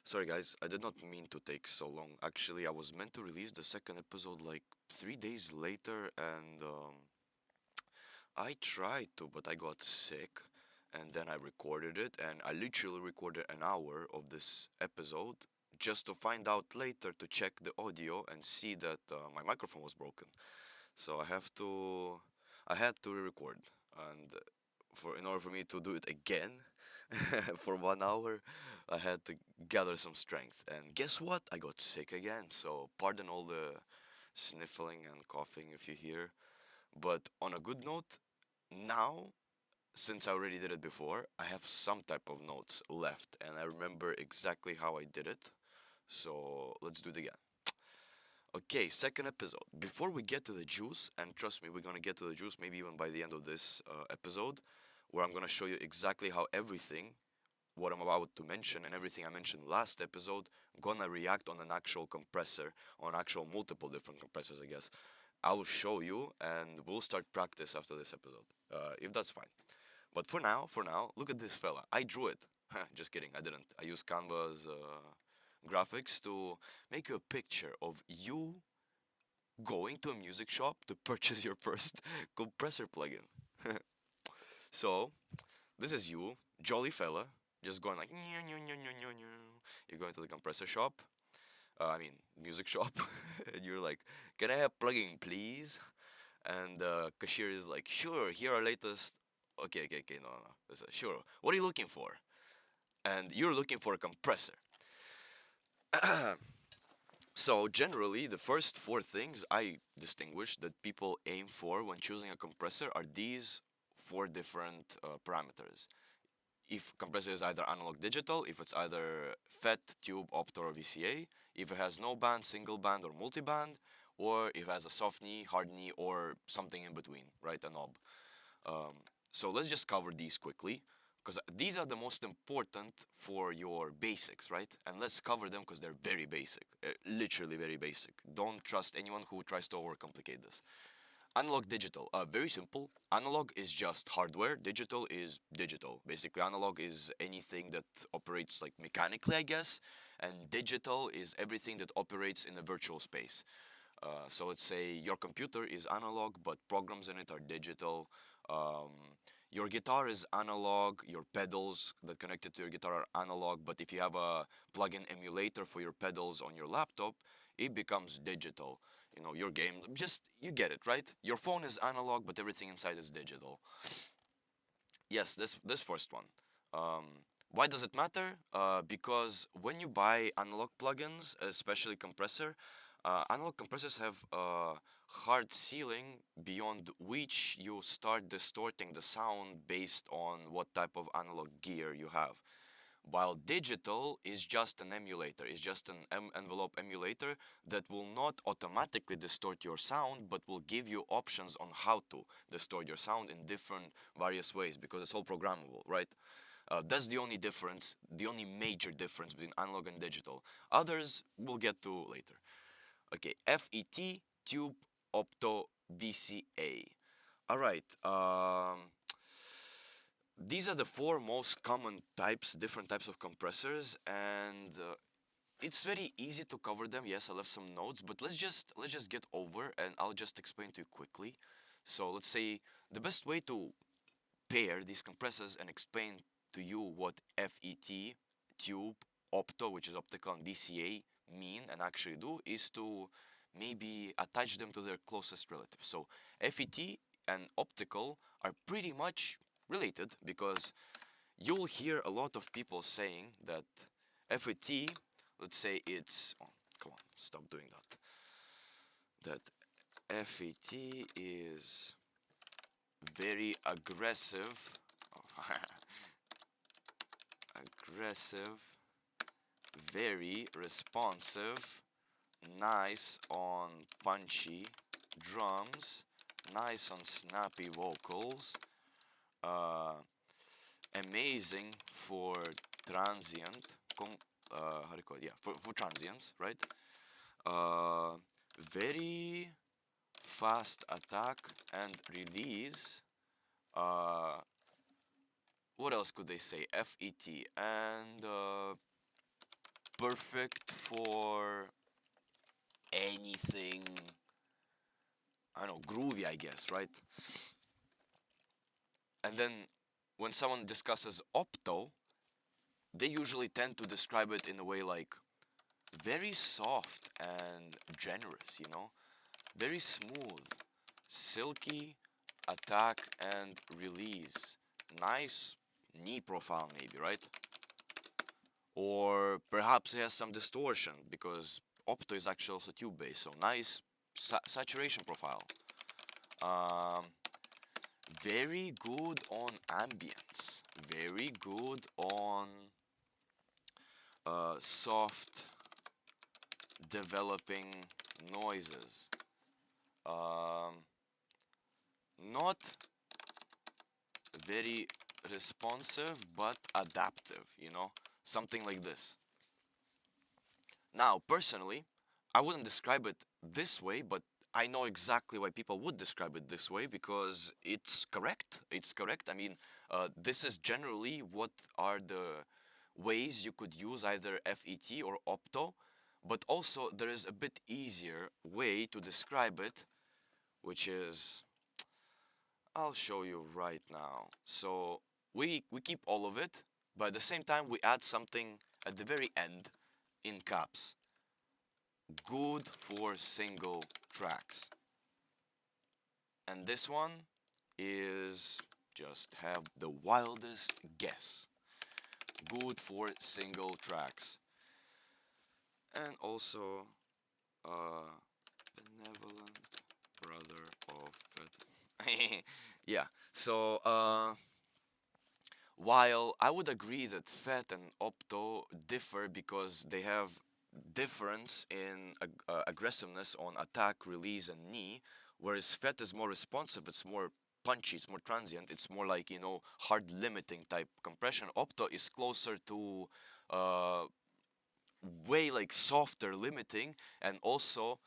Sorry guys, I did not mean to take so long. Actually, I was meant to release the second episode like 3 days later, and I tried to, but I got sick. And then I recorded it, and I literally recorded an hour of this episode just to find out later to check the audio and see that my microphone was broken. So I had to re-record, and in order for me to do it again for 1 hour, I had to gather some strength. And guess what? I got sick again. So pardon all the sniffling and coughing if you hear. But on a good note, now since I already did it before, I have some type of notes left, and I remember exactly how I did it. So let's do it again. Okay, second episode. Before we get to the juice, and trust me, we're gonna get to the juice maybe even by the end of this episode, where I'm gonna show you exactly how everything, what I'm about to mention, and everything I mentioned last episode, gonna react on an actual compressor, on actual multiple different compressors, I guess. I will show you, and we'll start practice after this episode, if that's fine. But for now, look at this fella. I drew it. Just kidding, I didn't. I used Canva's graphics to make you a picture of you going to a music shop to purchase your first compressor plugin. So, this is you, jolly fella, just going like, you're going to the compressor shop, music shop, and you're like, can I have plugin, please? And the cashier is like, sure, here are latest. Okay, no, no. Sure. What are you looking for? And you're looking for a compressor. So generally, the first four things I distinguish that people aim for when choosing a compressor are these four different parameters. If compressor is either analog digital, if it's either FET, tube, opto, or VCA, if it has no band, single band, or multiband, or if it has a soft knee, hard knee, or something in between, right? A knob. Um, so let's just cover these quickly because these are the most important for your basics, right? And let's cover them because they're very basic, literally very basic. Don't trust anyone who tries to overcomplicate this. Analog digital, very simple. Analog is just hardware, digital is digital. Basically, analog is anything that operates like mechanically, I guess, and digital is everything that operates in a virtual space. So let's say your computer is analog, but programs in it are digital. Um, your guitar is analog, your pedals that connected to your guitar are analog, but if you have a plug-in emulator for your pedals on your laptop, it becomes digital. You know, your game, just, you get it, right? Your phone is analog, but everything inside is digital. Yes, this first one. Why does it matter? Because when you buy analog plugins, especially compressor, analog compressors have a hard ceiling beyond which you start distorting the sound based on what type of analog gear you have. While digital is just an emulator, is just an envelope emulator that will not automatically distort your sound, but will give you options on how to distort your sound in different various ways because it's all programmable, right? That's the only difference, the only major difference between analog and digital. Others we'll get to later. Okay, FET, tube, opto, VCA. All right. These are the four most common types, different types of compressors, and it's very easy to cover them. Yes, I left some notes, but let's just get over, and I'll just explain to you quickly. So let's say the best way to pair these compressors and explain to you what FET, tube, opto, which is optical, and VCA mean and actually do is to maybe attach them to their closest relative. So FET and optical are pretty much related because you'll hear a lot of people saying that FET, let's say it's, oh, come on, stop doing that. That FET is very aggressive, aggressive, very responsive, nice on punchy drums, nice on snappy vocals, uh, amazing for transient, how do you call it? Yeah, for transients, right? Uh, very fast attack and release. Uh, what else could they say? FET and perfect for anything, I don't know, groovy, I guess, right? And then when someone discusses opto, they usually tend to describe it in a way like very soft and generous, you know? Very smooth, silky, attack and release. Nice knee profile, maybe, right? Or perhaps it has some distortion because opto is actually also tube based, so nice saturation profile. Um, very good on ambience, very good on soft developing noises. Um, not very responsive but adaptive, you know, something like this. Now, personally, I wouldn't describe it this way, but I know exactly why people would describe it this way because it's correct. It's correct. I mean, this is generally what are the ways you could use either FET or opto, but also there is a bit easier way to describe it, which is I'll show you right now. So we keep all of it, but at the same time we add something at the very end in caps. Good for single tracks. And this one is just have the wildest guess. Good for single tracks. And also benevolent brother of Fed. Yeah. So while I would agree that FET and Opto differ because they have difference in aggressiveness on attack, release, and knee, whereas FET is more responsive, it's more punchy, it's more transient, it's more like, you know, hard limiting type compression. Opto is closer to uh, way like softer limiting and also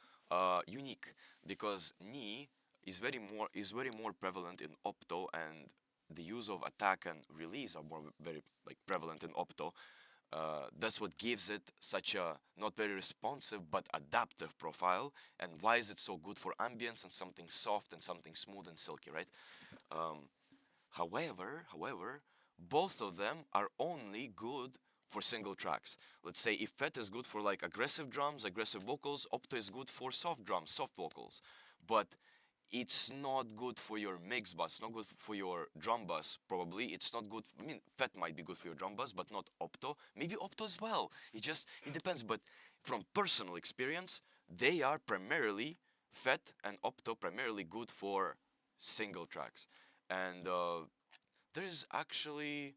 unique because knee is very more prevalent in opto and the use of attack and release are more very like prevalent in opto. That's what gives it such a not very responsive but adaptive profile. And why is it so good for ambience and something soft and something smooth and silky, right? Um, however, both of them are only good for single tracks. Let's say if FET is good for like aggressive drums, aggressive vocals, Opto is good for soft drums, soft vocals. But it's not good for your mix bus, not good for your drum bus, probably. It's not good, I mean, FET might be good for your drum bus, but not Opto. Maybe Opto as well. It depends. But from personal experience, they are primarily, FET and Opto primarily good for single tracks. And there is actually,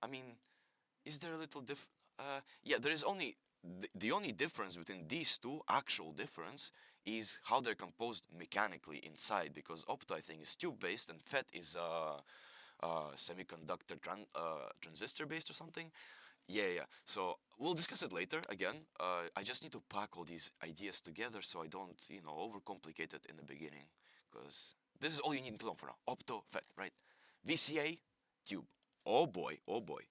I mean, is there a little yeah, there is only the only difference between these two, actual difference, is how they're composed mechanically inside. Because Opto, I think, is tube based, and FET is semiconductor transistor based or something. Yeah, yeah. So we'll discuss it later again. I just need to pack all these ideas together so I don't, you know, overcomplicate it in the beginning. Because this is all you need to know for now. Opto, FET, right? VCA, tube. Oh boy, oh boy.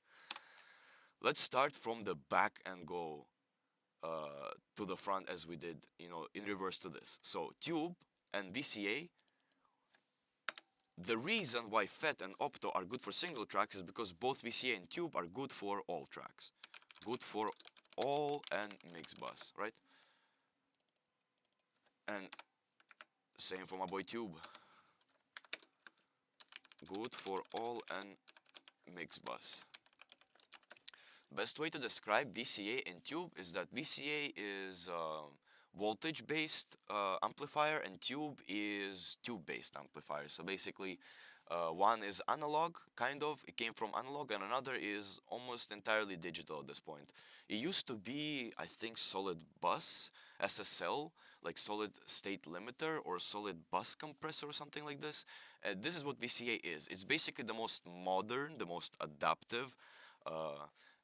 Let's start from the back and go to the front as we did, you know, in reverse to this. So tube and VCA, the reason why FET and Opto are good for single tracks is because both VCA and tube are good for all tracks. Good for all and mix bus, right? And same for my boy tube. Good for all and mix bus. Best way to describe VCA and tube is that VCA is voltage-based amplifier and tube is tube-based amplifier. So basically, one is analog, kind of, it came from analog, and another is almost entirely digital at this point. It used to be, I think, solid bus, SSL, like solid state limiter or solid bus compressor or something like this. This is what VCA is. It's basically the most modern, the most adaptive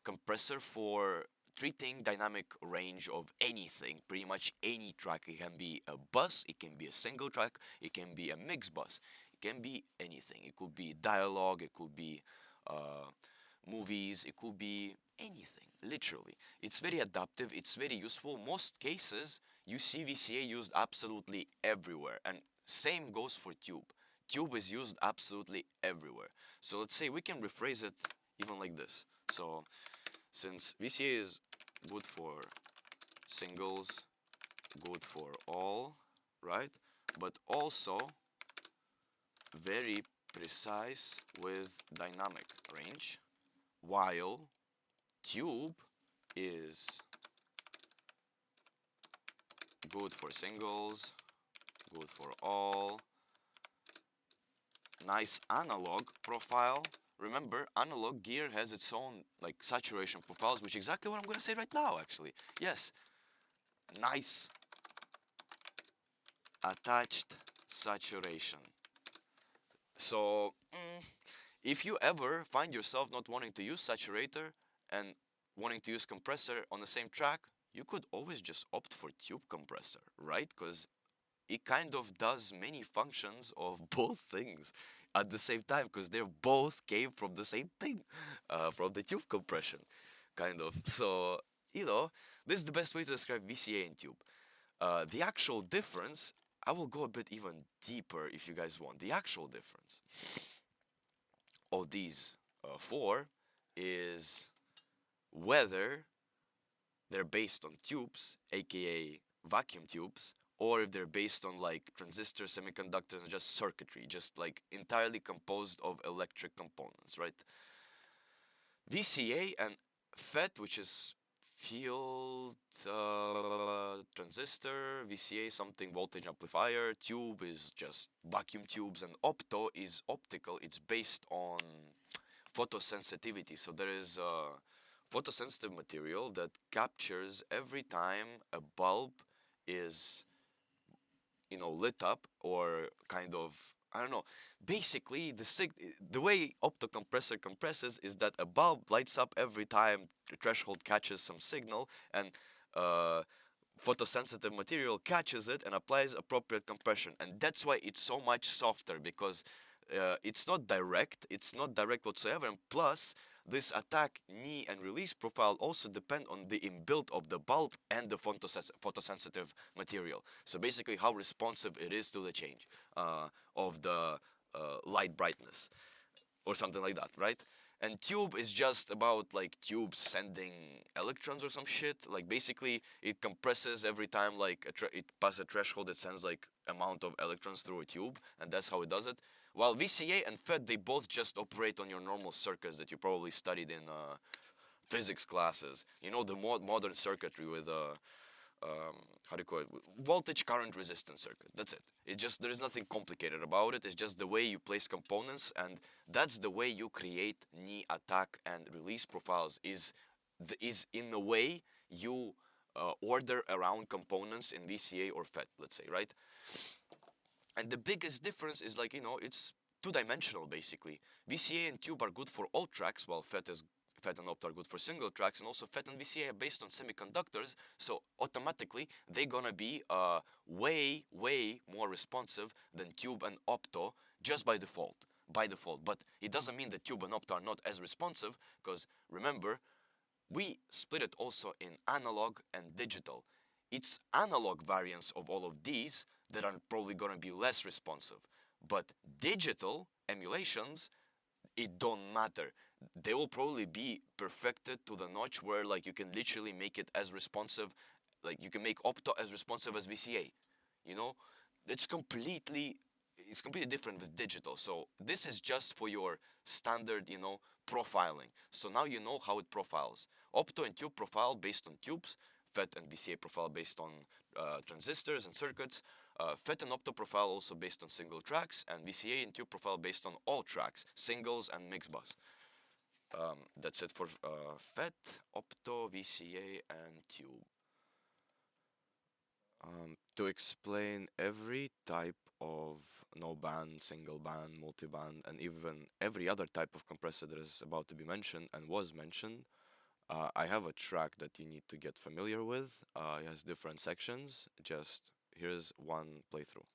compressor for treating dynamic range of anything, pretty much any track. It can be a bus, it can be a single track, it can be a mix bus, it can be anything. It could be dialogue, it could be movies, it could be anything, literally. It's very adaptive, it's very useful. Most cases, you see VCA used absolutely everywhere. And same goes for tube. Tube is used absolutely everywhere. So let's say we can rephrase it even like this. So since VCA is good for singles, good for all, right? But also very precise with dynamic range, while tube is good for singles, good for all, nice analog profile. Remember, analog gear has its own like saturation profiles, which is exactly what I'm gonna say right now, actually. Yes, nice attached saturation. So, if you ever find yourself not wanting to use saturator and wanting to use compressor on the same track, you could always just opt for tube compressor, right? Because it kind of does many functions of both things at the same time, because they both came from the same thing, from the tube compression, kind of. So, this is the best way to describe VCA and tube. The actual difference, I will go a bit even deeper if you guys want. The actual difference of these four is whether they're based on tubes, aka vacuum tubes, or if they're based on like transistors, semiconductors, and just circuitry, just like entirely composed of electric components, right? VCA and FET, which is field transistor, VCA something voltage amplifier, tube is just vacuum tubes, and opto is optical. It's based on photosensitivity. So there is a photosensitive material that captures every time a bulb is lit up, or kind of, I don't know. Basically, the way optocompressor compresses is that a bulb lights up every time the threshold catches some signal, and uh, photosensitive material catches it and applies appropriate compression. And that's why it's so much softer, because it's not direct whatsoever. And plus, this attack, knee, and release profile also depend on the inbuilt of the bulb and the photosensitive material. So basically, how responsive it is to the change of the light brightness, or something like that, right? And tube is just about like tubes sending electrons or some shit. Like basically, it compresses every time like it passes a threshold. It sends like amount of electrons through a tube, and that's how it does it. While VCA and FET, they both just operate on your normal circuits that you probably studied in physics classes. You know, the more modern circuitry with how do you call it? Voltage, current, resistance circuit. That's it. It just, there is nothing complicated about it. It's just the way you place components, and that's the way you create knee, attack, and release profiles. Is in the way you order around components in VCA or FET, let's say, right? And the biggest difference is like, it's two-dimensional basically. VCA and tube are good for all tracks, while FET and opt are good for single tracks, and also FET and VCA are based on semiconductors, so automatically they're gonna be way, way more responsive than tube and opto just by default. But it doesn't mean that tube and opto are not as responsive, because remember, we split it also in analog and digital. It's analog variants of all of these that are probably going to be less responsive. But digital emulations, it don't matter. They will probably be perfected to the notch where like you can literally make it as responsive, like you can make opto as responsive as VCA. You know, it's completely different with digital. So this is just for your standard, profiling. So now you know how it profiles. Opto and tube profile based on tubes, FET and VCA profile based on transistors and circuits, FET and opto profile also based on single tracks, and VCA and tube profile based on all tracks, singles and mixed bus. That's it for FET, opto, VCA, and tube. To explain every type of no band, single band, multi band, and even every other type of compressor that is about to be mentioned and was mentioned, I have a track that you need to get familiar with. It has different sections. Just here's one playthrough.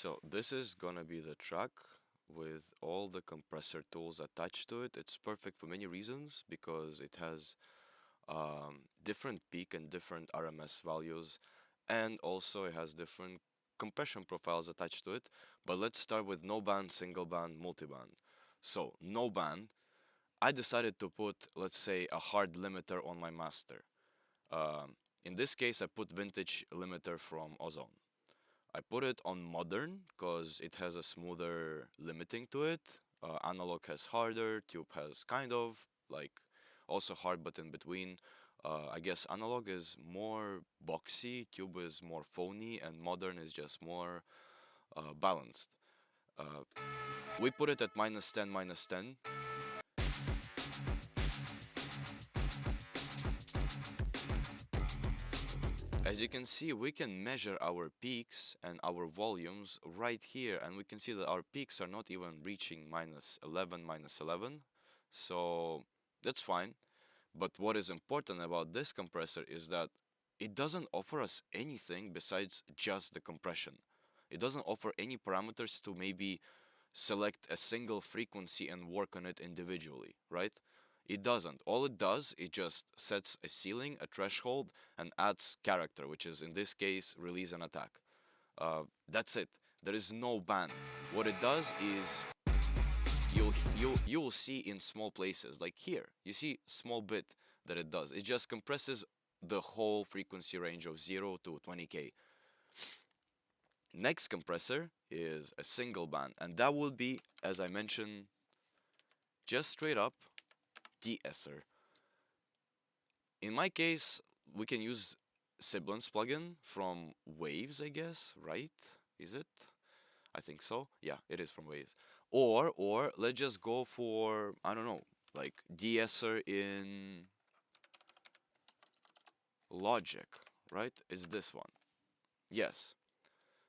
So this is gonna be the track with all the compressor tools attached to it. It's perfect for many reasons because it has different peak and different RMS values, and also it has different compression profiles attached to it. But let's start with no band, single band, multi-band. So no band, I decided to put, let's say, a hard limiter on my master. In this case, I put vintage limiter from Ozone. I put it on modern because it has a smoother limiting to it. Analog has harder, tube has kind of like also hard, but in between. I guess analog is more boxy, tube is more phony, and modern is just more balanced. Uh, we put it at minus 10, minus 10. As you can see, we can measure our peaks and our volumes right here, and we can see that our peaks are not even reaching minus 11, minus 11. So that's fine. But what is important about this compressor is that it doesn't offer us anything besides just the compression. It doesn't offer any parameters to maybe select a single frequency and work on it individually, right? It doesn't. All it does, it just sets a ceiling, a threshold, and adds character, which is in this case release and attack. That's it. There is no band. What it does is you'll see in small places like here. You see small bit that it does. It just compresses the whole frequency range of 0 to 20k. Next compressor is a single band, and that will be, as I mentioned, just straight up de-esser. In my case, we can use Siblance plugin from Waves, I guess, right? Is it? I think so. Yeah, it is from Waves. Or let's just go for, I don't know, like de-esser in Logic, right? Is this one? Yes.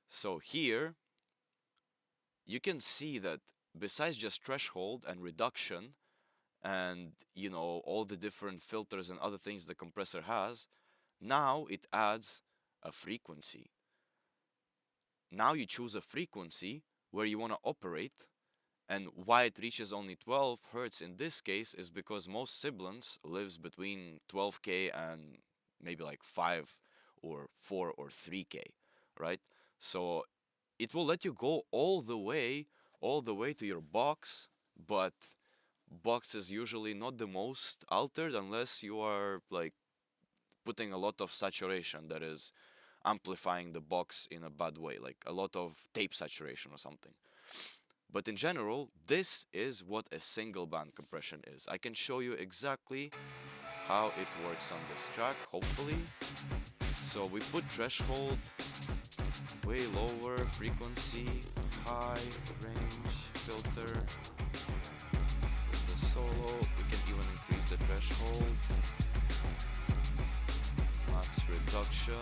So here you can see that besides just threshold and reduction and all the different filters and other things the compressor has, now it adds a frequency. Now you choose a frequency where you want to operate, and why it reaches only 12 hertz in this case is because most sibilance lives between 12k and maybe like 5 or 4 or 3k, right? So it will let you go all the way to your box, but box is usually not the most altered unless you are like putting a lot of saturation, that is amplifying the box in a bad way, like a lot of tape saturation or something. But in general, this is what a single band compression is. I can show you exactly how it works on this track, hopefully. So we put threshold way lower, frequency, high, range, filter. The solo, we can even increase the threshold. Max reduction.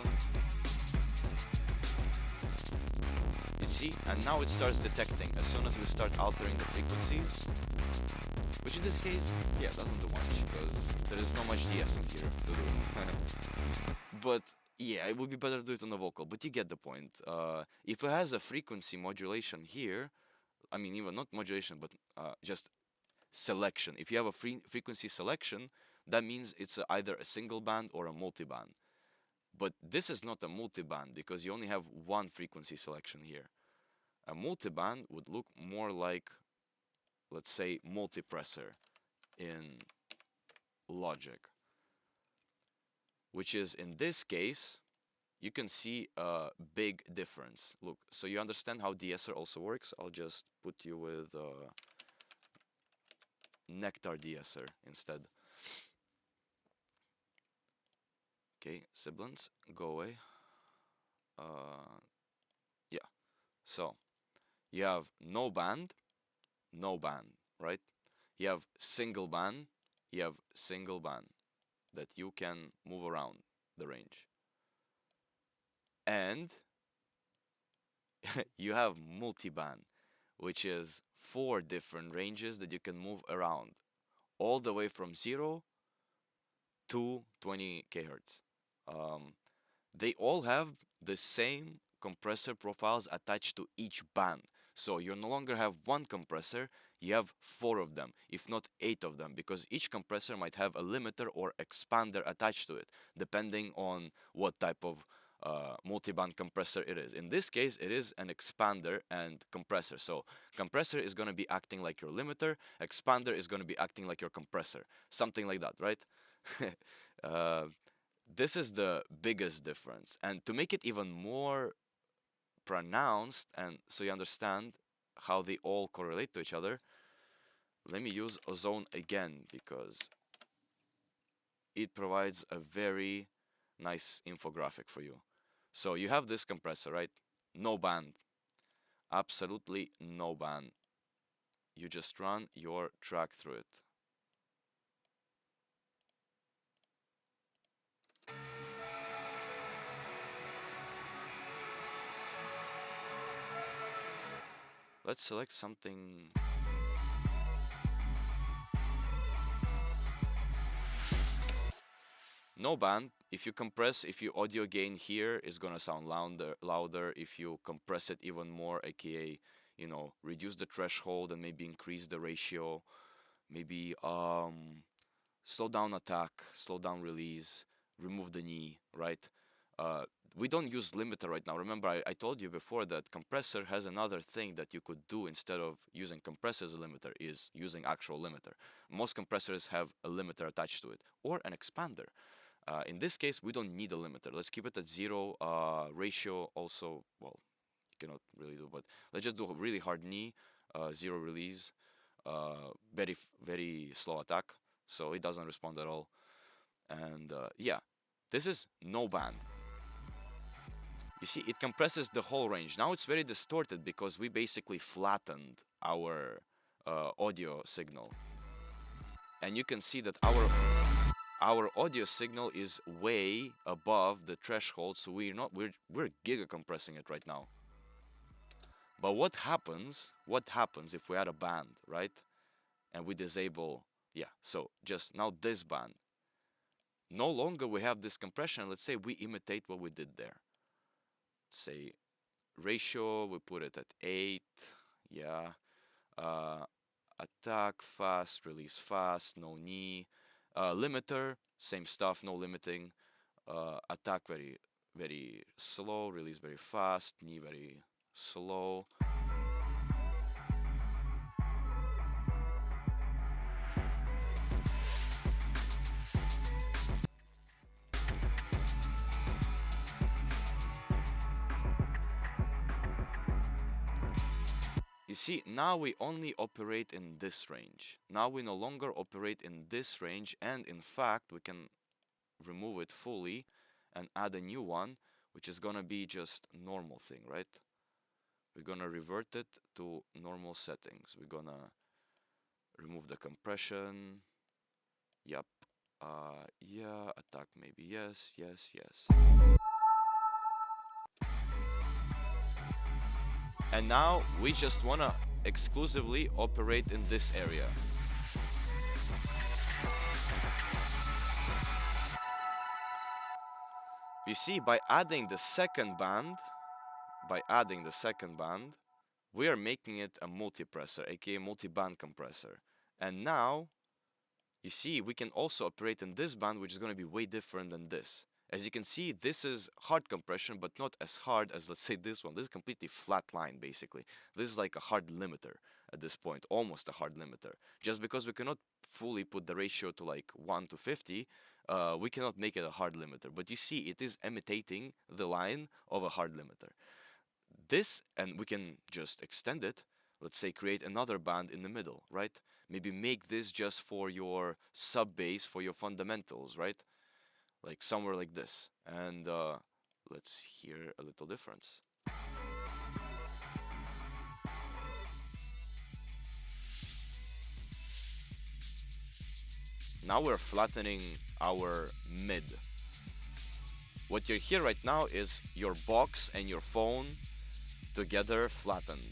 You see, and now it starts detecting as soon as we start altering the frequencies, which in this case, yeah, doesn't do much because there is not much de-essing here to do. But yeah, it would be better to do it on the vocal, but you get the point. If it has a frequency modulation here, I mean, even not modulation, but just selection. If you have a frequency selection, that means it's either a single band or a multi-band. But this is not a multi-band because you only have one frequency selection here. A multi-band would look more like, let's say, multipressor in Logic, which is in this case, you can see a big difference. Look, so you understand how de-esser also works. I'll just put you with Nectar de-esser instead. Okay, sibilance, go away. Yeah, so you have no band, right? You have single band, you have single band that you can move around the range. And you have multi-band, which is 4 different ranges that you can move around, all the way from 0 to 20 kHz. They all have the same compressor profiles attached to each band. So you no longer have one compressor, you have four of them, if not eight of them, because each compressor might have a limiter or expander attached to it, depending on what type of multi-band compressor it is. In this case, it is an expander and compressor. So compressor is going to be acting like your limiter, expander is going to be acting like your compressor, something like that, right? uh, this is the biggest difference. And to make it even more pronounced, and so you understand how they all correlate to each other, let me use ozone again because it provides a very nice infographic for you. So you have this compressor, right? No band, absolutely no band. You just run your track through it. Let's select something. No band. If you compress, if you audio gain here, it's gonna sound louder. If you compress it even more, aka, reduce the threshold and maybe increase the ratio, maybe slow down attack, slow down release, remove the knee, right? Uh, we don't use limiter right now. Remember, I told you before that compressor has another thing that you could do instead of using compressor as a limiter is using actual limiter. Most compressors have a limiter attached to it or an expander. In this case, we don't need a limiter. Let's keep it at zero. Ratio also, well, you cannot really do, but let's just do a really hard knee, zero release, very slow attack, so it doesn't respond at all. And yeah, this is no band. You see, it compresses the whole range. Now it's very distorted because we basically flattened our audio signal. And you can see that our audio signal is way above the threshold, so we're giga compressing it right now. But what happens if we add a band, right? And we disable, yeah, so just now this band. No longer we have this compression. Let's say we imitate what we did there. Say ratio, we put it at 8, yeah. Uh, attack fast, release fast, no knee. Limiter, same stuff, no limiting. Attack very, very slow, release very fast, knee very slow. You see, now we only operate in this range. Now we no longer operate in this range, and in fact, we can remove it fully and add a new one, which is gonna be just normal thing, right? We're gonna revert it to normal settings. We're gonna remove the compression. Yep. Yeah, attack maybe. Yes, yes, yes. And now we just wanna exclusively operate in this area. You see, by adding the second band, we are making it a multipressor, aka multi-band compressor. And now, you see, we can also operate in this band, which is going to be way different than this. As you can see, this is hard compression, but not as hard as, let's say, this one. This is completely flat line, basically. This is like a hard limiter at this point, almost a hard limiter. Just because we cannot fully put the ratio to like 1 to 50, we cannot make it a hard limiter. But you see, it is imitating the line of a hard limiter. This, and we can just extend it. Let's say create another band in the middle, right? Maybe make this just for your sub bass, for your fundamentals, right? Like somewhere like this. And let's hear a little difference. Now we're flattening our mid. What you hear right now is your box and your phone together flattened.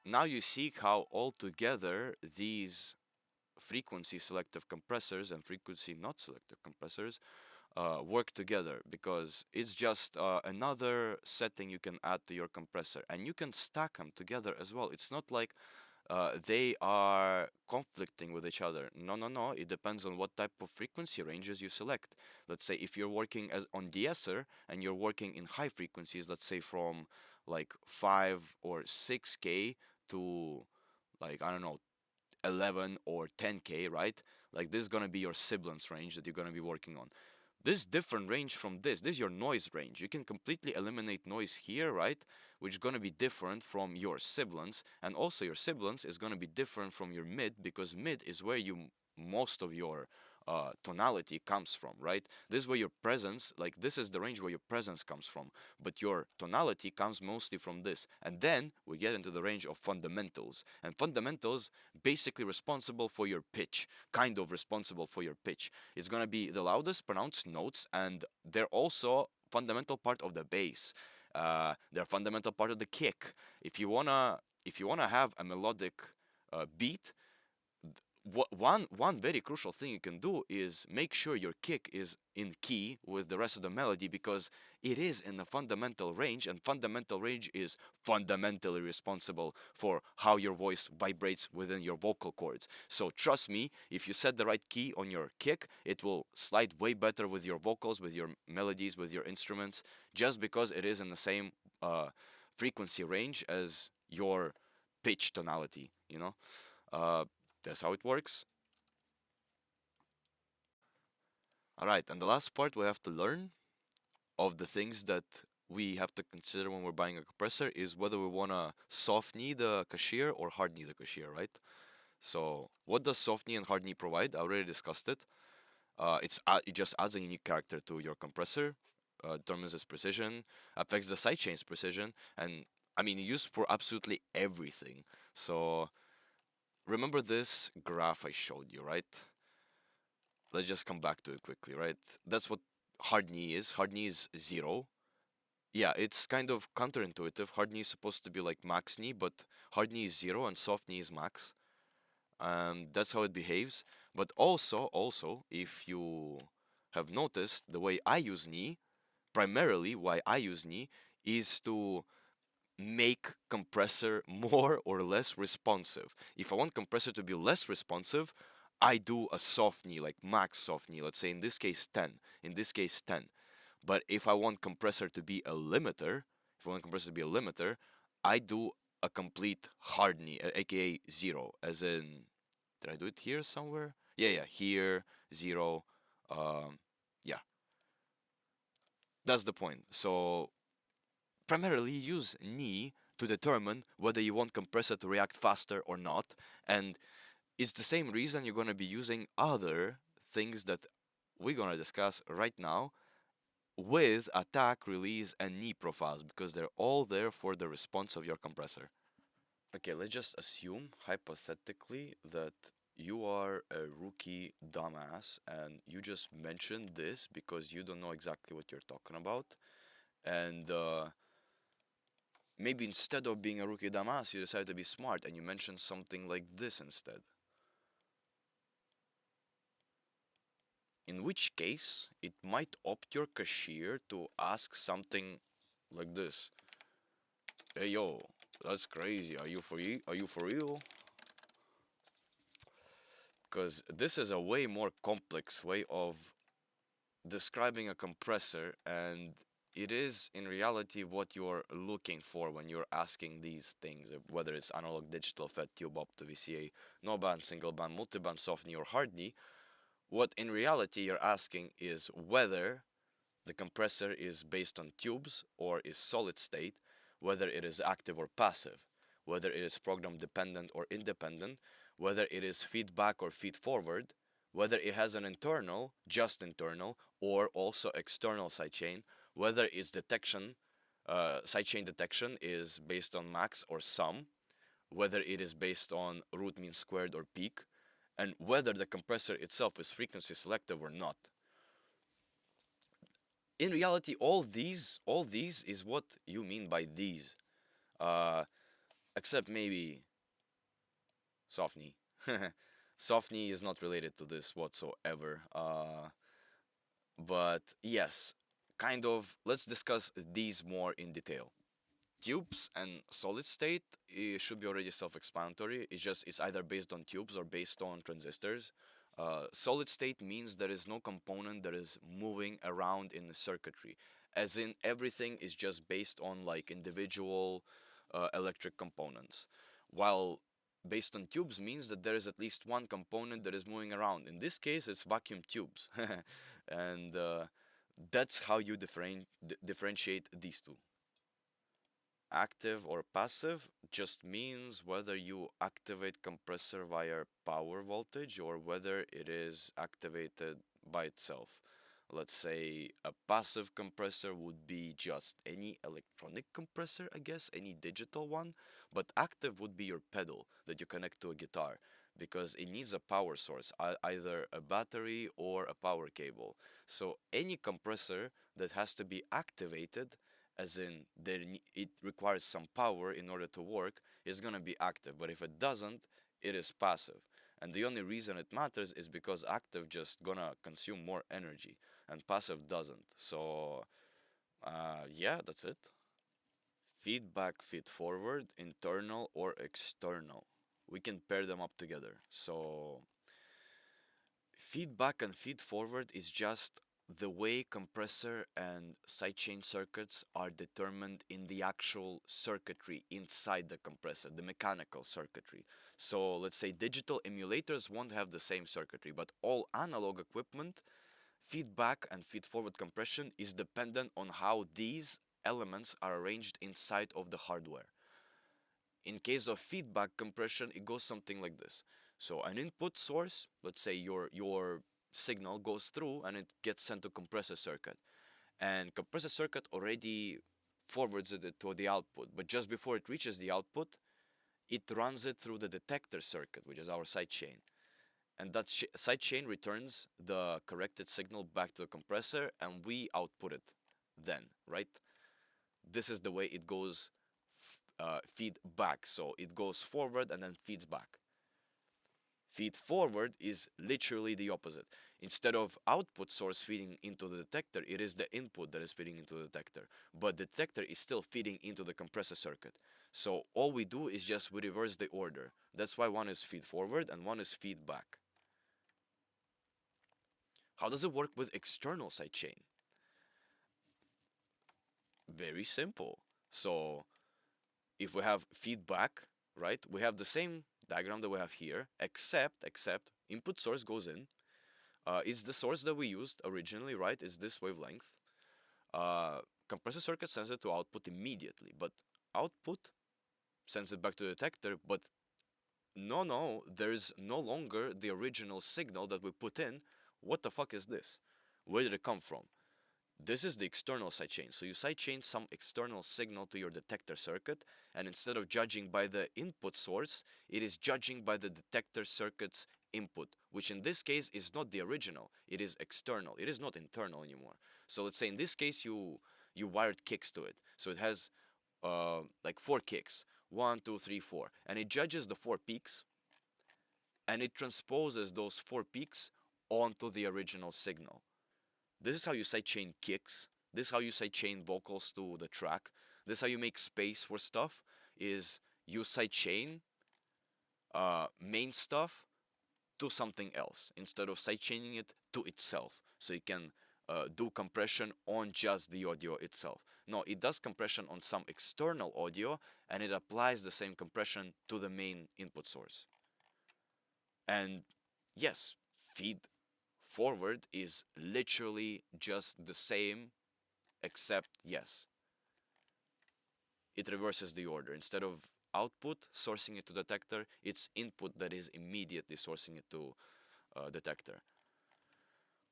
now you see how altogether these frequency selective compressors and frequency not selective compressors work together, because it's just another setting you can add to your compressor, and you can stack them together as well. It's not like they are conflicting with each other. No, no, no. It depends on what type of frequency ranges you select. Let's say if you're working as on de-esser and you're working in high frequencies, let's say from like 5 or 6K to like, I don't know, 11 or 10K, right? Like this is gonna be your sibilance range that you're gonna be working on. This different range from this. This is your noise range. You can completely eliminate noise here, right? Which is gonna be different from your sibilance, and also your sibilance is gonna be different from your mid, because mid is where you most of your tonality comes from, right? This is where your presence, like this is the range where your presence comes from, but your tonality comes mostly from this. And then we get into the range of fundamentals, and fundamentals basically responsible for your pitch, kind of responsible for your pitch. It's gonna be the loudest pronounced notes, and they're also fundamental part of the bass. They're fundamental part of the kick. If you wanna have a melodic beat, one very crucial thing you can do is make sure your kick is in key with the rest of the melody, because it is in the fundamental range, and fundamental range is fundamentally responsible for how your voice vibrates within your vocal cords. So trust me, if you set the right key on your kick, it will slide way better with your vocals, with your melodies, with your instruments, just because it is in the same frequency range as your pitch tonality, you know? Uh, that's how it works. All right, and the last part we have to learn of the things that we have to consider when we're buying a compressor is whether we want to soft knee the cashier or hard knee the cashier, right? So, what does soft knee and hard knee provide? I already discussed it. It just adds a unique character to your compressor, determines its precision, affects the sidechain's precision, and I mean used for absolutely everything. So remember this graph I showed you, right? Let's just come back to it quickly, right? That's what hard knee is. Hard knee is zero. Yeah, it's kind of counterintuitive. Hard knee is supposed to be like max knee, but hard knee is zero and soft knee is max. And that's how it behaves. But also, if you have noticed, the way I use knee, primarily why I use knee, is to make compressor more or less responsive. If I want compressor to be less responsive, I do a soft knee, like max soft knee. Let's say in this case 10. In this case 10. But if I want compressor to be a limiter, if I want compressor to be a limiter, I do a complete hard knee, aka zero. As in, did I do it here somewhere? Yeah, yeah, here, zero. Yeah, that's the point. So primarily use knee to determine whether you want compressor to react faster or not, and it's the same reason you're going to be using other things that we're going to discuss right now with attack, release, and knee profiles, because they're all there for the response of your compressor. Okay, let's just assume hypothetically that you are a rookie dumbass and you just mentioned this because you don't know exactly what you're talking about, and maybe instead of being a rookie damas, you decide to be smart and you mention something like this instead. In which case, it might opt your cashier to ask something like this. Hey yo, that's crazy. Are you for real? Are you for real? Because this is a way more complex way of describing a compressor, and it is in reality what you're looking for when you're asking these things, whether it's analog, digital, FET, tube, opto, VCA, no band, single band, multi-band, soft knee, or hard knee. What in reality you're asking is whether the compressor is based on tubes or is solid state, whether it is active or passive, whether it is program dependent or independent, whether it is feedback or feed forward, whether it has an internal, just internal, or also external sidechain, whether its detection, sidechain detection is based on max or sum, whether it is based on root mean squared or peak, and whether the compressor itself is frequency selective or not. In reality, all these is what you mean by these. Uh, except maybe Softney. Softney is not related to this whatsoever. But yes, kind of. Let's discuss these more in detail. Tubes and solid state, it should be already self-explanatory. It's either based on tubes or based on transistors. Solid state means there is no component that is moving around in the circuitry, as in everything is just based on like individual electric components. While based on tubes means that there is at least one component that is moving around. In this case, it's vacuum tubes, and that's how you differentiate these two. Active or passive just means whether you activate compressor via power voltage or whether it is activated by itself. Let's say a passive compressor would be just any electronic compressor, I guess, any digital one, but active would be your pedal that you connect to a guitar because it needs a power source, either a battery or a power cable. So any compressor that has to be activated, as in it requires some power in order to work, is going to be active. But if it doesn't, it is passive. And the only reason it matters is because active just gonna consume more energy and passive doesn't. So yeah, that's it. Feedback, feed forward, internal or external. We can pair them up together. So feedback and feed forward is just the way compressor and sidechain circuits are determined in the actual circuitry inside the compressor, the mechanical circuitry. So let's say digital emulators won't have the same circuitry, but all analog equipment, feedback and feed forward compression is dependent on how these elements are arranged inside of the hardware. In case of feedback compression, it goes something like this. So an input source, let's say your signal goes through and it gets sent to compressor circuit. And compressor circuit already forwards it to the output, but just before it reaches the output, it runs it through the detector circuit, which is our sidechain. And that sidechain returns the corrected signal back to the compressor and we output it then, right? This is the way it goes feedback. So it goes forward and then feeds back. Feed forward is literally the opposite. Instead of output source feeding into the detector, it is the input that is feeding into the detector. But the detector is still feeding into the compressor circuit. So all we do is just we reverse the order. That's why one is feed forward and one is feedback. How does it work with external sidechain? Very simple. So if we have feedback, right, we have the same diagram that we have here, except input source goes in. Is the source that we used originally, right? Is this wavelength. Compressor circuit sends it to output immediately, but output sends it back to the detector, but no, there's no longer the original signal that we put in. What the fuck is this? Where did it come from? This is the external sidechain. So you sidechain some external signal to your detector circuit, and instead of judging by the input source, it is judging by the detector circuit's input, which in this case is not the original. It is external. It is not internal anymore. So let's say in this case you wired kicks to it. So it has like 4 kicks, 1, 2, 3, 4, and it judges the 4 peaks, and it transposes those 4 peaks onto the original signal. This is how you sidechain kicks. This is how you sidechain vocals to the track. This is how you make space for stuff. Is you sidechain main stuff to something else instead of sidechaining it to itself. So you can do compression on just the audio itself. No, it does compression on some external audio and it applies the same compression to the main input source. And yes, feed forward is literally just the same, except yes, it reverses the order. Instead of output sourcing it to detector, it's input that is immediately sourcing it to detector.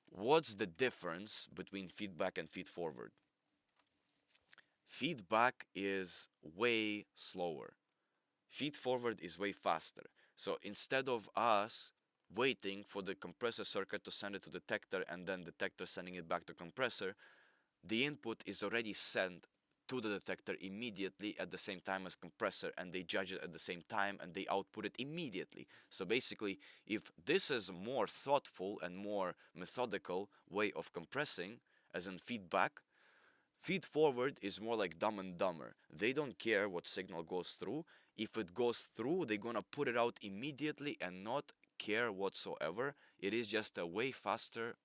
What's the difference between feedback and feed forward? Feedback is way slower. Feed forward is way faster. So instead of us waiting for the compressor circuit to send it to detector and then detector sending it back to compressor, the input is already sent to the detector immediately at the same time as compressor, and they judge it at the same time and they output it immediately. So basically, if this is a more thoughtful and more methodical way of compressing, as in feedback, feed forward is more like Dumb and Dumber. They don't care what signal goes through. If it goes through, they're gonna put it out immediately and not care whatsoever. It is just a way faster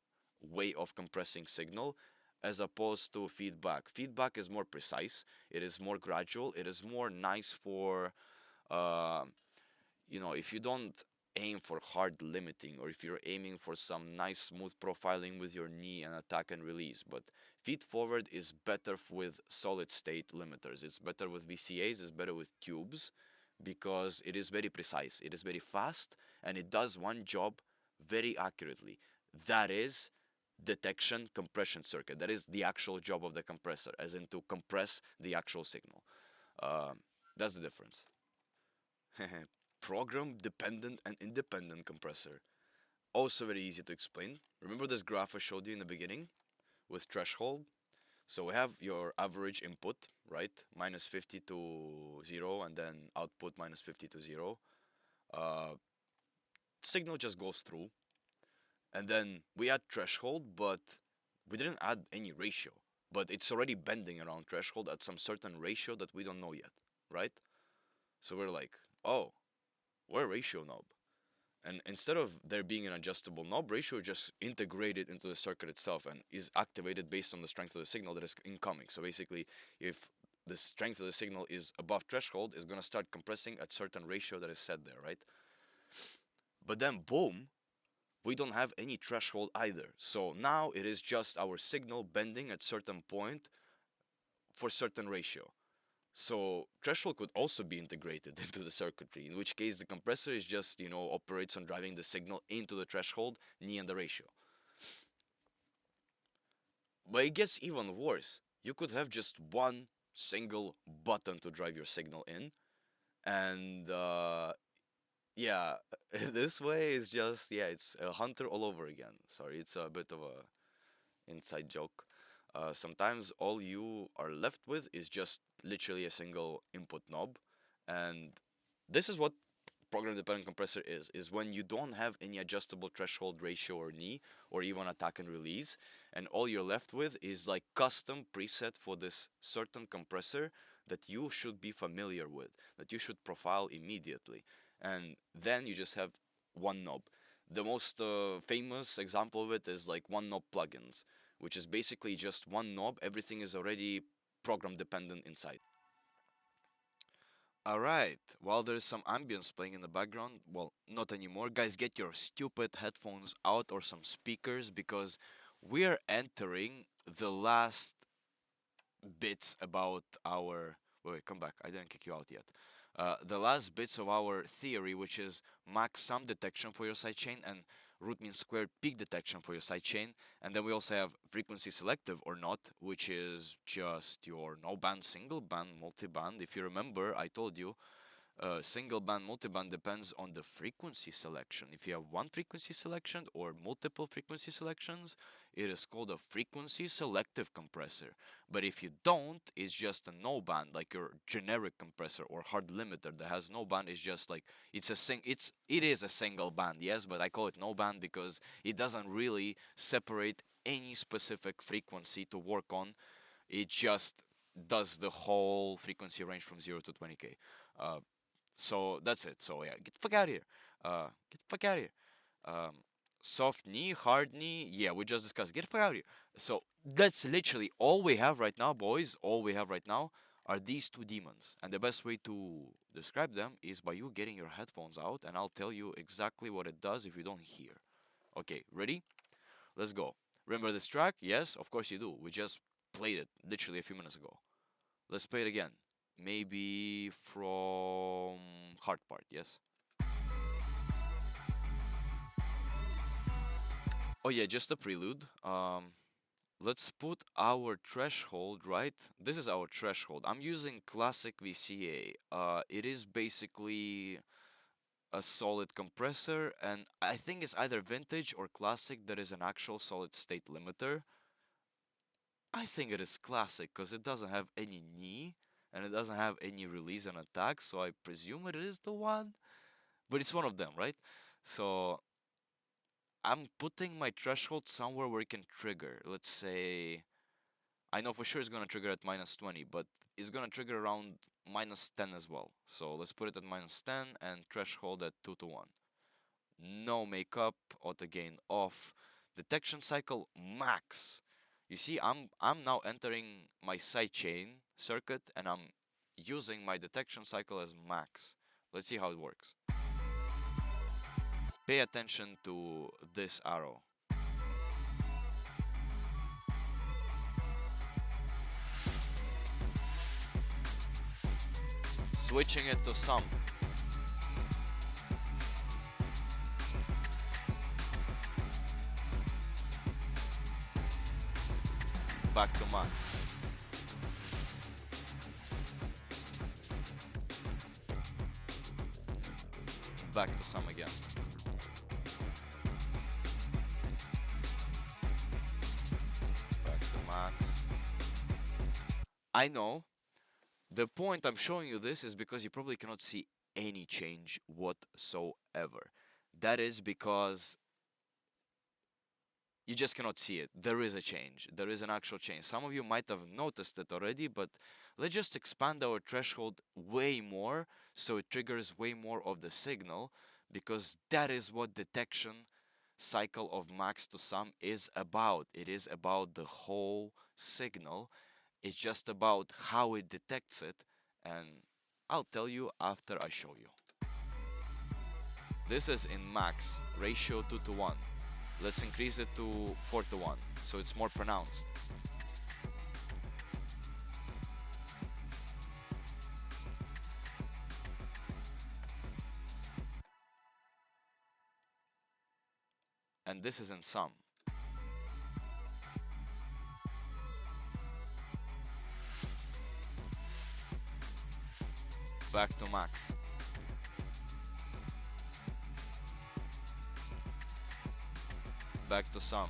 way of compressing signal as opposed to feedback. Feedback is more precise, it is more gradual, it is more nice for uh, if you don't aim for hard limiting, or if you're aiming for some nice smooth profiling with your knee and attack and release. But feed forward is better with solid state limiters. It's better with VCAs, it's better with tubes because it is very precise, it is very fast, and it does one job very accurately. That is detection compression circuit. That is the actual job of the compressor, as in to compress the actual signal. Uh, that's the difference. Program dependent and independent compressor. Also very easy to explain. Remember this graph I showed you in the beginning with threshold? So we have your average input, right? Minus 50 to 0, and then output minus 50 to 0. Uh, Signal just goes through. And then we add threshold, but we didn't add any ratio. But it's already bending around threshold at some certain ratio that we don't know yet, right? So we're like, oh, we're a ratio knob. And instead of there being an adjustable knob, ratio just integrated into the circuit itself and is activated based on the strength of the signal that is incoming. So basically, if the strength of the signal is above threshold, it's going to start compressing at certain ratio that is set there, right? But then, boom, we don't have any threshold either. So now it is just our signal bending at certain point for certain ratio. So threshold could also be integrated into the circuitry, in which case the compressor is just, operates on driving the signal into the threshold, knee and the ratio. But it gets even worse. You could have just one single button to drive your signal in, and yeah, this way is just, yeah, it's a hunter all over again. Sorry, it's a bit of a inside joke. Sometimes all you are left with is just literally a single input knob, and this is what program dependent compressor is when you don't have any adjustable threshold ratio or knee or even attack and release, and all you're left with is like custom preset for this certain compressor that you should be familiar with, that you should profile immediately, and then you just have one knob. The most famous example of it is like one knob plugins, which is basically just one knob. Everything is already program dependent inside. Alright, while there's some ambience playing in the background, well, not anymore. Guys, get your stupid headphones out or some speakers because we're entering the last bits about our. Wait, come back. I didn't kick you out yet. The last bits of our theory, which is max sum detection for your sidechain and root mean squared peak detection for your sidechain. And then we also have frequency selective or not, which is just your no band, single band, multi band. If you remember, I told you single band, multi-band depends on the frequency selection. If you have one frequency selection or multiple frequency selections, it is called a frequency selective compressor. But if you don't, it's just a no band, like your generic compressor or hard limiter that has no band. Is just like it is a single band, yes, but I call it no band because it doesn't really separate any specific frequency to work on. It just does the whole frequency range from 0 to 20k. So that's it. So yeah, get the fuck out of here. Get the fuck out of here. Um, Soft knee, hard knee. Yeah, we just discussed. Get the fuck out of here. So that's literally all we have right now, boys. All we have right now are these two demons, and the best way to describe them is by you getting your headphones out, and I'll tell you exactly what it does if you don't hear. Okay, ready? Let's go. Remember this track? Yes, of course you do. We just played it literally a few minutes ago. Let's play it again. Maybe from hard part, yes? Oh yeah, just a prelude. Let's put our threshold, right? This is our threshold. I'm using classic VCA. It is basically a solid compressor, and I think it's either vintage or classic that is an actual solid state limiter. I think it is classic because it doesn't have any knee and it doesn't have any release and attack, so I presume it is the one. But it's one of them, right? So I'm putting my threshold somewhere where it can trigger. Let's say I know for sure it's gonna trigger at -20, but it's gonna trigger around -10 as well. So let's put it at -10 and threshold at 2 to 1. No makeup, auto gain off. Detection cycle max. You see, I'm now entering my sidechain circuit and I'm using my detection cycle as max. Let's see how it works. Pay attention to this arrow. Switching it to sum. Back to max. Back to sum again. Back to max. I know. The point I'm showing you this is because you probably cannot see any change whatsoever. That is because you just cannot see it. There is a change. There is an actual change. Some of you might have noticed it already, but let's just expand our threshold way more so it triggers way more of the signal, because that is what detection cycle of max to sum is about. It is about the whole signal. It's just about how it detects it, and I'll tell you after I show you. This is in max, ratio 2 to 1. Let's increase it to 4 to 1, so it's more pronounced. And this is in sum. Back to max. Back to sum.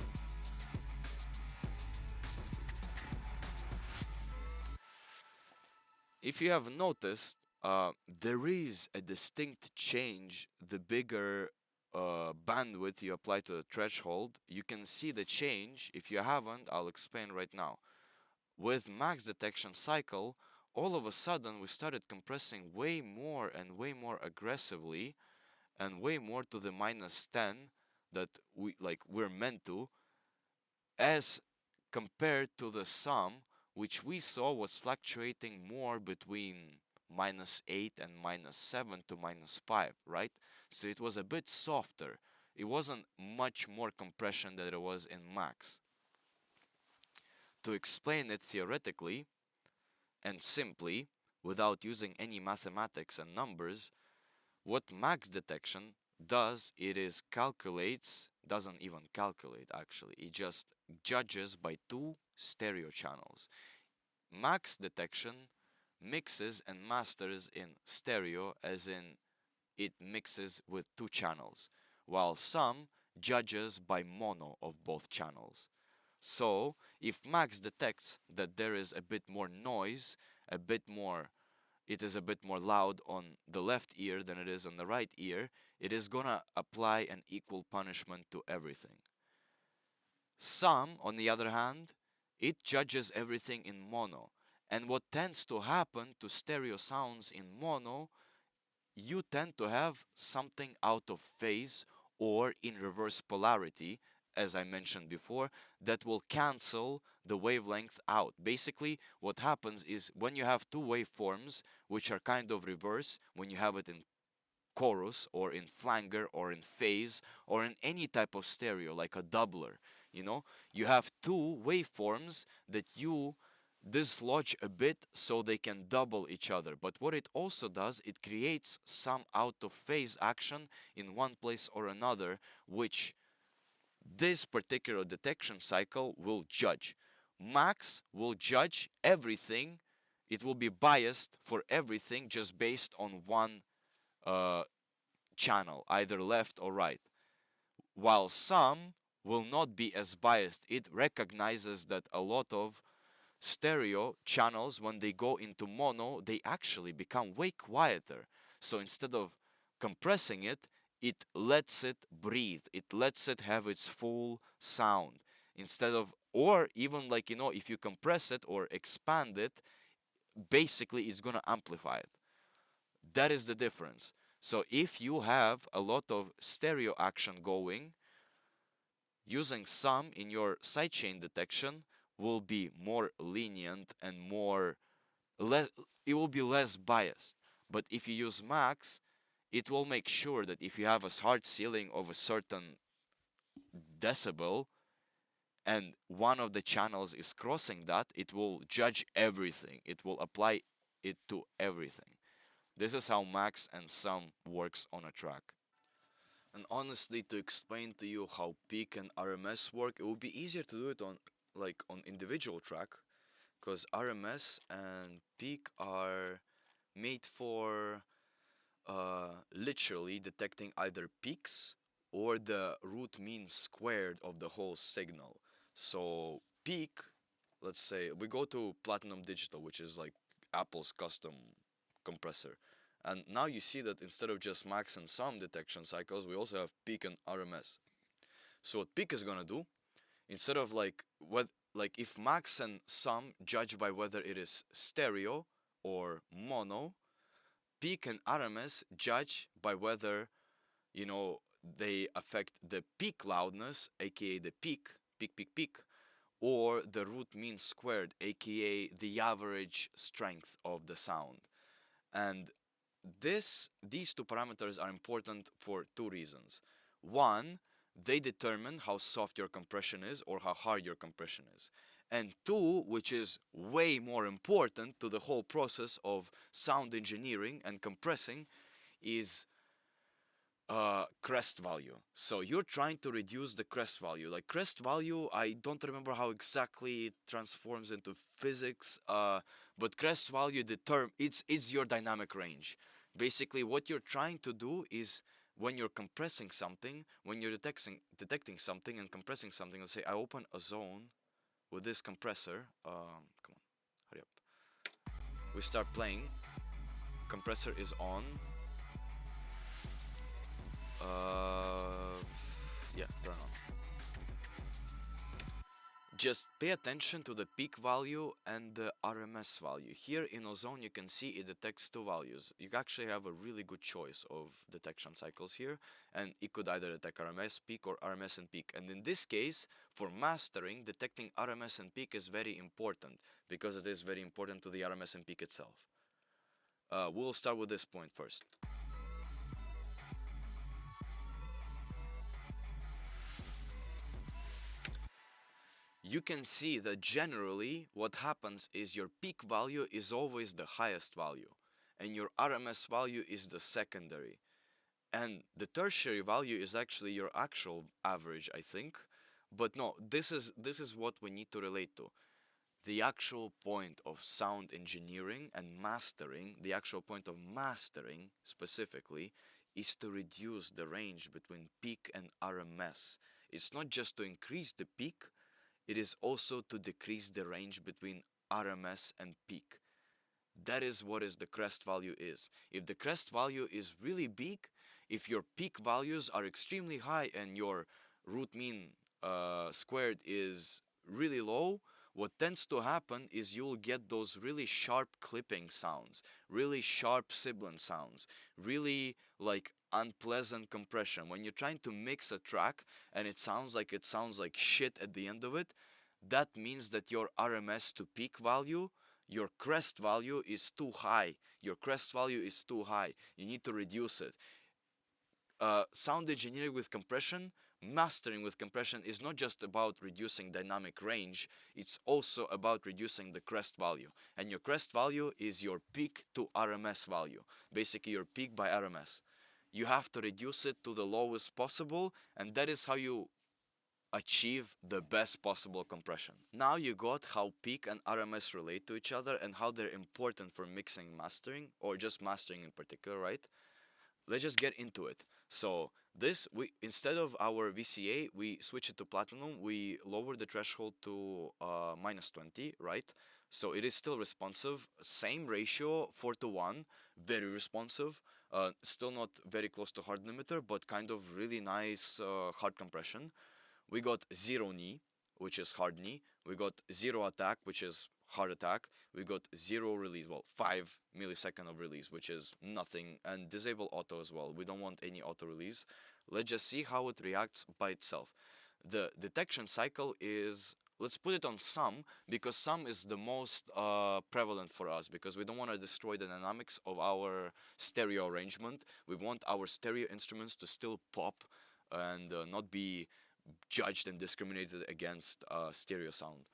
If you have noticed, there is a distinct change the bigger bandwidth you apply to the threshold. You can see the change. If you haven't, I'll explain right now. With max detection cycle, all of a sudden we started compressing way more and way more aggressively and way more to the -10 that we're meant to, as compared to the sum, which we saw was fluctuating more between -8 and -7 to -5, right? So it was a bit softer. It wasn't much more compression than it was in max. To explain it theoretically and simply, without using any mathematics and numbers, what max detection does, it is calculates, doesn't even calculate actually, it just judges by two stereo channels. Max detection mixes and masters in stereo, as in it mixes with two channels, while sum judges by mono of both channels. So if max detects that there is a bit more noise, a bit more, it is a bit more loud on the left ear than it is on the right ear, it is gonna apply an equal punishment to everything. Sum, on the other hand, it judges everything in mono. And what tends to happen to stereo sounds in mono, you tend to have something out of phase or in reverse polarity, as I mentioned before, that will cancel the wavelength out. Basically, what happens is when you have two waveforms which are kind of reverse, when you have it in chorus or in flanger or in phase or in any type of stereo like a doubler, you have two waveforms that you dislodge a bit so they can double each other. But what it also does, it creates some out of phase action in one place or another, which this particular detection cycle will judge. Max will judge everything. It will be biased for everything just based on one uh, channel, either left or right. While sum will not be as biased. It recognizes that a lot of stereo channels, when they go into mono, they actually become way quieter. So instead of compressing it, it lets it breathe. It lets it have its full sound. Instead of, or even like, if you compress it or expand it, basically it's gonna amplify it. That is the difference. So if you have a lot of stereo action going, using some in your sidechain detection will be more lenient and more less, it will be less biased. But if you use max, it will make sure that if you have a hard ceiling of a certain decibel and one of the channels is crossing that, it will judge everything. It will apply it to everything. This is how max and sum works on a track. And honestly, to explain to you how peak and RMS work, it would be easier to do it on individual track, because RMS and peak are made for literally detecting either peaks or the root mean squared of the whole signal. So peak, let's say we go to Platinum Digital, which is like Apple's custom compressor. And now you see that instead of just max and sum detection cycles, we also have peak and RMS. So what peak is gonna do, instead of like if max and sum judge by whether it is stereo or mono, peak and RMS judge by whether, they affect the peak loudness, aka the peak, or the root mean squared, aka the average strength of the sound. And these two parameters are important for two reasons. One, they determine how soft your compression is or how hard your compression is. And two, which is way more important to the whole process of sound engineering and compressing, is crest value. So you're trying to reduce the crest value. Like crest value, I don't remember how exactly it transforms into physics, but crest value it's your dynamic range. Basically, what you're trying to do is when you're compressing something, when you're detecting something and compressing something, let's say I open a zone with this compressor. Come on, hurry up. We start playing. Compressor is on. Uh, yeah, turn on. Just pay attention to the peak value and the RMS value. Here in Ozone, you can see it detects two values. You actually have a really good choice of detection cycles here, and it could either detect RMS peak or RMS and peak. And in this case, for mastering, detecting RMS and peak is very important because it is very important to the RMS and peak itself. We'll start with this point first. You can see that generally what happens is your peak value is always the highest value and your RMS value is the secondary. And the tertiary value is actually your actual average, I think. But no, this is what we need to relate to. The actual point of sound engineering and mastering, the actual point of mastering specifically, is to reduce the range between peak and RMS. It's not just to increase the peak, it is also to decrease the range between RMS and peak. That is what is the crest value is. If the crest value is really big, if your peak values are extremely high and your root mean squared is really low, what tends to happen is you'll get those really sharp clipping sounds, really sharp sibilant sounds, really like unpleasant compression. When you're trying to mix a track and it sounds like shit at the end of it, that means that your RMS to peak value, your crest value is too high. Your crest value is too high. You need to reduce it. Sound engineering with compression, mastering with compression is not just about reducing dynamic range, it's also about reducing the crest value. And your crest value is your peak to RMS value, basically your peak by RMS. You have to reduce it to the lowest possible, and that is how you achieve the best possible compression. Now you got how peak and RMS relate to each other and how they're important for mixing and mastering, or just mastering in particular, right? Let's just get into it. So This, we instead of our VCA, we switch it to platinum. We lower the threshold to -20, right? So it is still responsive. Same ratio, 4:1, very responsive. Still not very close to hard limiter, but kind of really nice hard compression. We got zero knee, which is hard knee. We got zero attack, which is hard attack. We got zero release, well, 5 millisecond of release, which is nothing, and disable auto as well. We don't want any auto release. Let's just see how it reacts by itself. The detection cycle is, let's put it on sum, because sum is the most prevalent for us, because we don't want to destroy the dynamics of our stereo arrangement. We want our stereo instruments to still pop and not be judged and discriminated against stereo sound.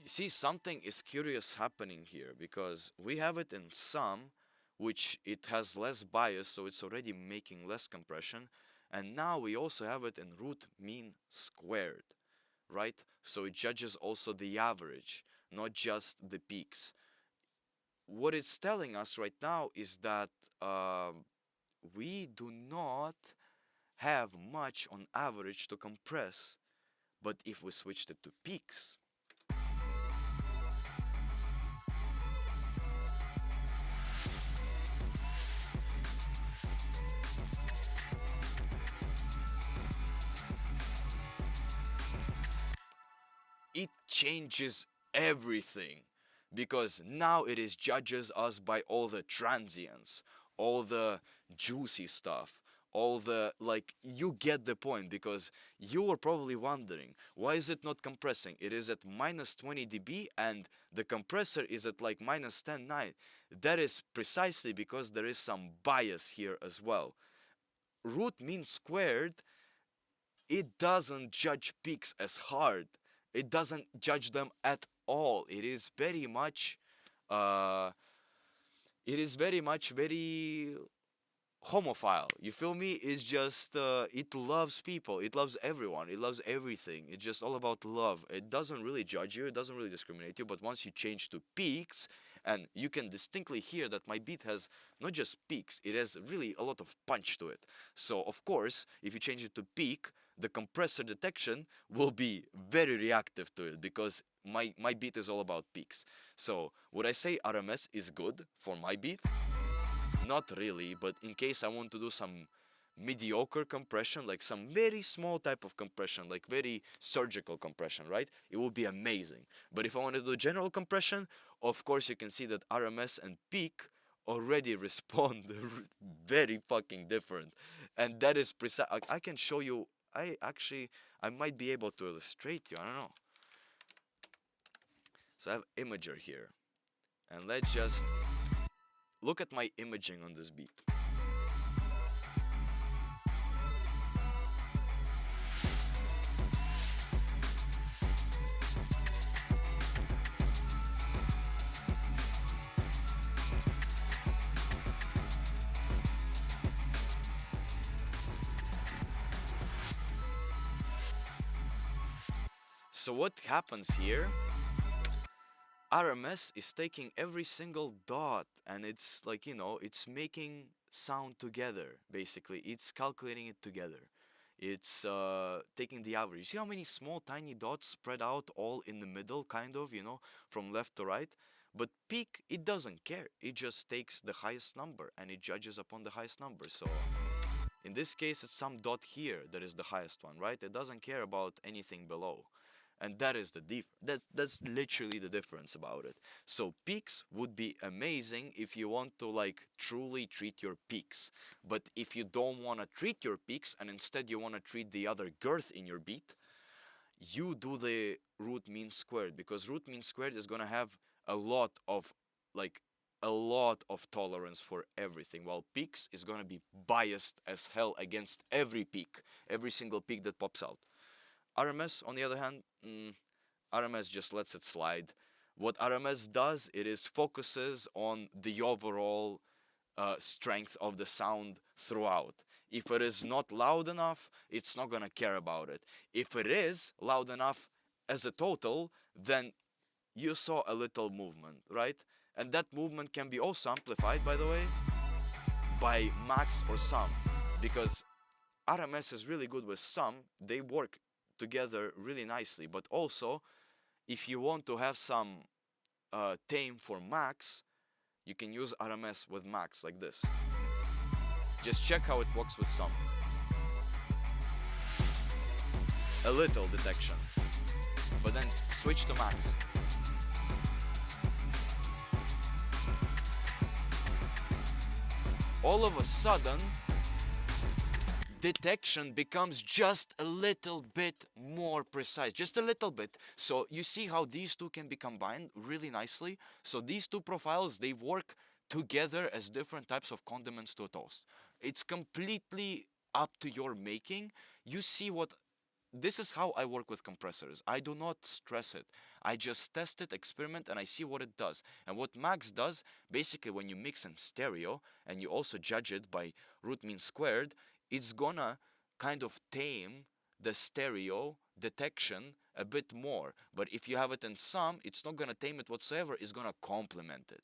You see, something is curious happening here because we have it in sum, which it has less bias, so it's already making less compression, and now we also have it in root mean squared, right? So it judges also the average, not just the peaks. What it's telling us right now is that we do not have much on average to compress, but if we switched it to peaks, it changes everything, because now it is judges us by all the transients, all the juicy stuff, all the, like, you get the point, because you were probably wondering why is it not compressing. It is at -20 dB and the compressor is at like -10.9. That is precisely because there is some bias here as well. Root mean squared, it doesn't judge peaks as hard. It doesn't judge them at all. It is very much, uh, very homophile. You feel me? It's just, it loves people. It loves everyone. It loves everything. It's just all about love. It doesn't really judge you. It doesn't really discriminate you. But once you change to peaks, and you can distinctly hear that my beat has not just peaks, it has really a lot of punch to it. So of course, if you change it to peak, the compressor detection will be very reactive to it, because my beat is all about peaks. So would I say RMS is good for my beat? Not really, but in case I want to do some mediocre compression, like some very small type of compression, like very surgical compression, right? It will be amazing. But if I want to do general compression, of course you can see that RMS and peak already respond very fucking different. And that is precise. I can show you, I might be able to illustrate you, I don't know. So I have imager here. And let's just look at my imaging on this beat. So what happens here? RMS is taking every single dot and it's like, it's making sound together, basically. It's calculating it together. It's taking the average. You see how many small tiny dots spread out all in the middle, kind of, from left to right? But peak, it doesn't care. It just takes the highest number and it judges upon the highest number. So in this case, it's some dot here that is the highest one, right? It doesn't care about anything below. And that is the that's literally the difference about it. So peaks would be amazing if you want to like truly treat your peaks. But if you don't want to treat your peaks and instead you want to treat the other girth in your beat, you do the root mean squared, because root mean squared is going to have a lot of like a lot of tolerance for everything, while peaks is going to be biased as hell against every peak, every single peak that pops out. RMS, on the other hand, RMS just lets it slide. What RMS does, it is focuses on the overall strength of the sound throughout. If it is not loud enough, it's not gonna care about it. If it is loud enough as a total, then you saw a little movement, right? And that movement can be also amplified, by the way, by max or sum, because RMS is really good with sum. They work together really nicely. But also, if you want to have some tame for max, you can use RMS with max like this. Just check how it works with sum. A little detection, but then switch to max. All of a sudden, detection becomes just a little bit more precise, just a little bit. So you see how these two can be combined really nicely. So these two profiles, they work together as different types of condiments to a toast. It's completely up to your making. You see what this is how I work with compressors. I do not stress it. I just test it, experiment, and I see what it does. And what Max does, basically when you mix in stereo and you also judge it by root mean squared, it's gonna kind of tame the stereo detection a bit more. But if you have it in sum, it's not gonna tame it whatsoever, it's gonna complement it.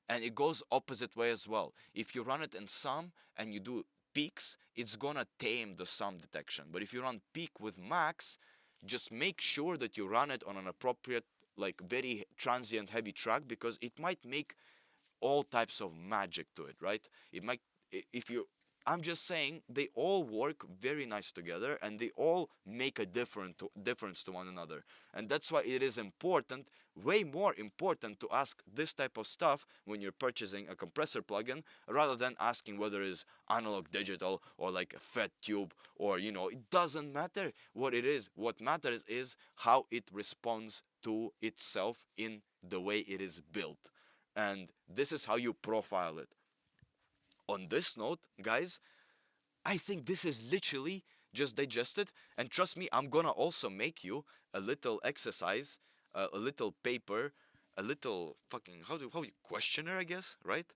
And it goes opposite way as well. If you run it in sum and you do peaks, it's gonna tame the sum detection. But if you run peak with max, just make sure that you run it on an appropriate, like very transient heavy track, because it might make all types of magic to it, right? It might, if you, I'm just saying they all work very nice together and they all make a difference to one another. And that's why it is important, way more important, to ask this type of stuff when you're purchasing a compressor plugin, rather than asking whether it's analog digital or like a FET tube, or it doesn't matter what it is. What matters is how it responds to itself in the way it is built. And this is how you profile it. On this note, guys, I think this is literally just digested. And trust me, I'm gonna also make you a little exercise, a little paper, a little fucking how you questionnaire, I guess, right?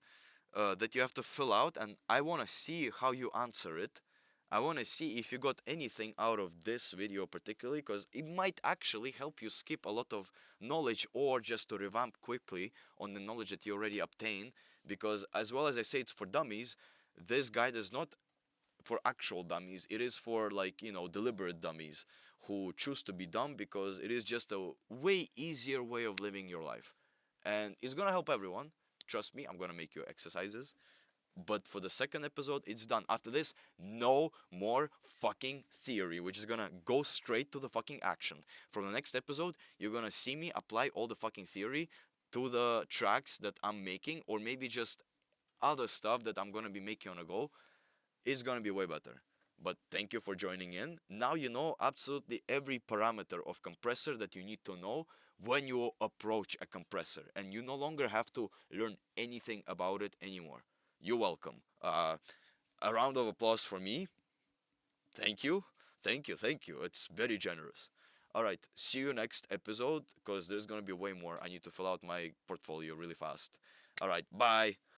That you have to fill out, and I wanna see how you answer it. I wanna see if you got anything out of this video particularly, because it might actually help you skip a lot of knowledge, or just to revamp quickly on the knowledge that you already obtained. Because as well as I say, it's for dummies, this guide is not for actual dummies. It is for, like, deliberate dummies who choose to be dumb, because it is just a way easier way of living your life. And it's gonna help everyone. Trust me, I'm gonna make you exercises. But for the second episode, it's done. After this, no more fucking theory, which is gonna go straight to the fucking action. From the next episode, you're gonna see me apply all the fucking theory to the tracks that I'm making, or maybe just other stuff that I'm gonna be making on a go. It's gonna be way better. But thank you for joining in. Now you know absolutely every parameter of compressor that you need to know when you approach a compressor, and you no longer have to learn anything about it anymore. You're welcome. A round of applause for me. Thank you. Thank you. Thank you. It's very generous. All right. See you next episode, because there's going to be way more. I need to fill out my portfolio really fast. All right. Bye.